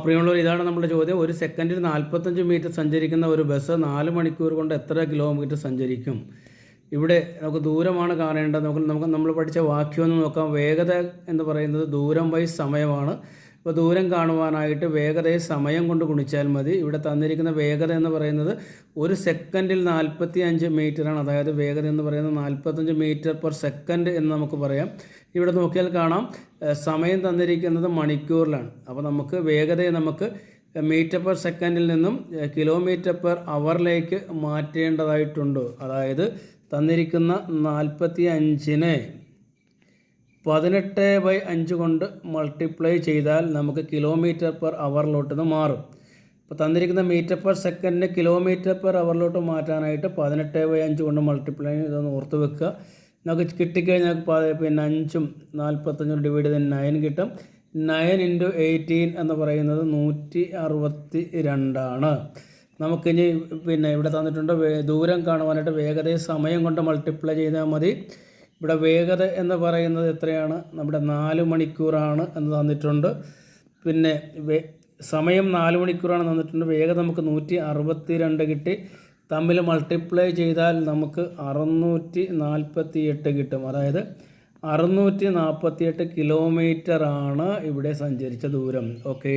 പ്രിയമുള്ളവർ, ഇതാണ് നമ്മുടെ ചോദ്യം. ഒരു സെക്കൻഡിൽ 45 മീറ്റർ സഞ്ചരിക്കുന്ന ഒരു ബസ് 4 മണിക്കൂർ കൊണ്ട് എത്ര കിലോമീറ്റർ സഞ്ചരിക്കും? ഇവിടെ നമുക്ക് ദൂരമാണ് കാണേണ്ടത്. നമ്മൾ പഠിച്ച വാക്യം ഒന്ന് നോക്കാം. വേഗത എന്ന് പറയുന്നത് ദൂരം ബൈ സമയമാണ്. അപ്പോൾ ദൂരം കാണുവാനായിട്ട് വേഗതയെ സമയം കൊണ്ട് ഗുണിച്ചാൽ മതി. ഇവിടെ തന്നിരിക്കുന്ന വേഗത എന്ന് പറയുന്നത് ഒരു സെക്കൻഡിൽ 45 മീറ്ററാണ്. അതായത് വേഗത എന്ന് പറയുന്നത് 45 മീറ്റർ പെർ സെക്കൻഡ് എന്ന് നമുക്ക് പറയാം. ഇവിടെ നോക്കിയാൽ കാണാം സമയം തന്നിരിക്കുന്നത് മണിക്കൂറിലാണ്. അപ്പോൾ നമുക്ക് വേഗതയെ നമുക്ക് മീറ്റർ പെർ സെക്കൻഡിൽ നിന്നും കിലോമീറ്റർ പെർ അവറിലേക്ക് മാറ്റേണ്ടതായിട്ടുണ്ട്. അതായത് തന്നിരിക്കുന്ന 45നെ 18/5 കൊണ്ട് മൾട്ടിപ്ലൈ ചെയ്താൽ നമുക്ക് കിലോമീറ്റർ പെർ അവറിലോട്ട് മാറും. അപ്പോൾ തന്നിരിക്കുന്ന മീറ്റർ പെർ സെക്കൻഡിന് കിലോമീറ്റർ പെർ അവറിലോട്ട് മാറ്റാനായിട്ട് 18/5 കൊണ്ട് മൾട്ടിപ്ലൈ ഇതൊന്ന് ഓർത്ത് വെക്കുക. നമുക്ക് കിട്ടിക്കഴിഞ്ഞാൽ പിന്നെ 5ഉം 45 ഡിവൈഡ് ചെയ്ത് 9 കിട്ടും. 9 × 18 എന്ന് പറയുന്നത് 162 നമുക്കിനി പിന്നെ ഇവിടെ തന്നിട്ടുണ്ട് ദൂരം കാണുവാനായിട്ട് വേഗതയെ സമയം കൊണ്ട് മൾട്ടിപ്ലൈ ചെയ്താൽ മതി. ഇവിടെ വേഗത എന്ന് പറയുന്നത് എത്രയാണ്? നമ്മുടെ 4 മണിക്കൂറാണ് എന്ന് തന്നിട്ടുണ്ട്. പിന്നെ സമയം 4 മണിക്കൂറാണ് തന്നിട്ടുണ്ട്. വേഗത നമുക്ക് 162 കിട്ടി. തമ്മിൽ മൾട്ടിപ്ലൈ ചെയ്താൽ നമുക്ക് 648 കിട്ടും. അതായത് 648 കിലോമീറ്ററാണ് ഇവിടെ സഞ്ചരിച്ച ദൂരം. ഓക്കേ.